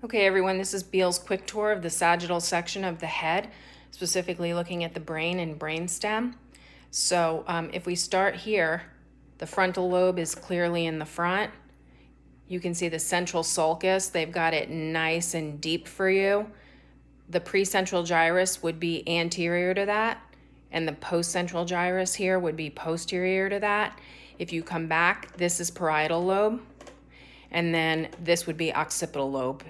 Okay, everyone, this is Biel's quick tour of the sagittal section of the head, specifically looking at the brain and brainstem. So if we start here, the frontal lobe is clearly in the front. You can see the central sulcus. They've got it nice and deep for you. The precentral gyrus would be anterior to that, and the postcentral gyrus here would be posterior to that. If you come back, this is parietal lobe, and then this would be occipital lobe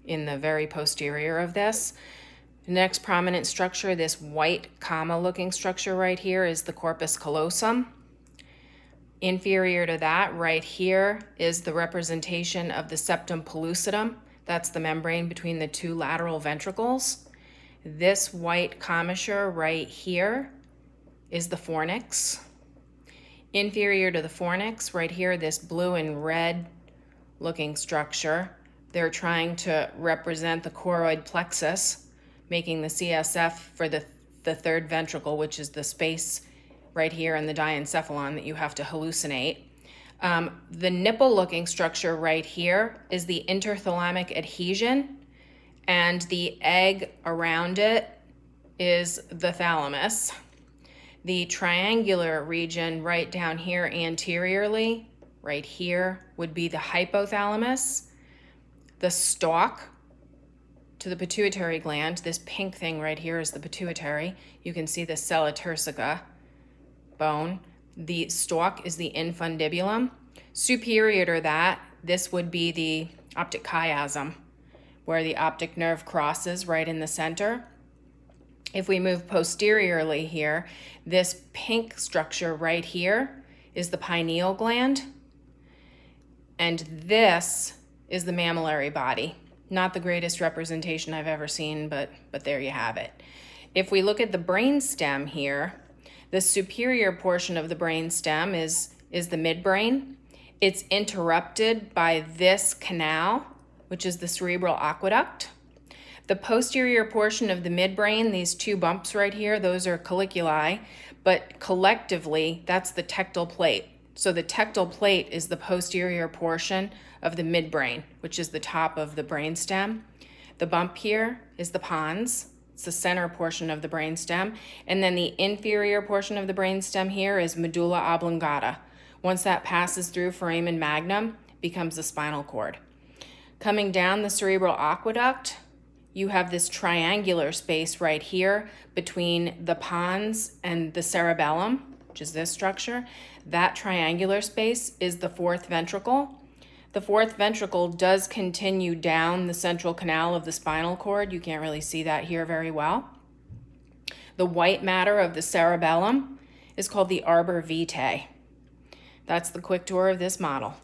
in the very posterior of this. The next prominent structure, this white comma looking structure right here, is the corpus callosum. Inferior to that right here is the representation of the septum pellucidum. That's the membrane between the two lateral ventricles. This white commissure right here is the fornix. Inferior to the fornix right here, this blue and red looking structure, they're trying to represent the choroid plexus, making the CSF for the third ventricle, which is the space right here in the diencephalon that you have to hallucinate. The nipple-looking structure right here is the interthalamic adhesion, and the egg around it is the thalamus. The triangular region right down here anteriorly, right here, would be the hypothalamus. The stalk to the pituitary gland, this pink thing right here is the pituitary. You can see the sella turcica bone. The stalk is the infundibulum. Superior to that, this would be the optic chiasm, where the optic nerve crosses right in the center. If we move posteriorly here, this pink structure right here is the pineal gland, and this is the mammillary body. Not the greatest representation I've ever seen, but there you have it. If we look at the brainstem here, the superior portion of the brainstem is the midbrain. It's interrupted by this canal, which is the cerebral aqueduct. The posterior portion of the midbrain, these two bumps right here, those are colliculi, but collectively, that's the tectal plate. So the tectal plate is the posterior portion of the midbrain, which is the top of the brainstem. The bump here is the pons. It's the center portion of the brainstem. And then the inferior portion of the brainstem here is medulla oblongata. Once that passes through foramen magnum, it becomes the spinal cord. Coming down the cerebral aqueduct, you have this triangular space right here between the pons and the cerebellum, which is this structure. That triangular space is the fourth ventricle. The fourth ventricle does continue down the central canal of the spinal cord. You can't really see that here very well. The white matter of the cerebellum is called the arbor vitae. That's the quick tour of this model.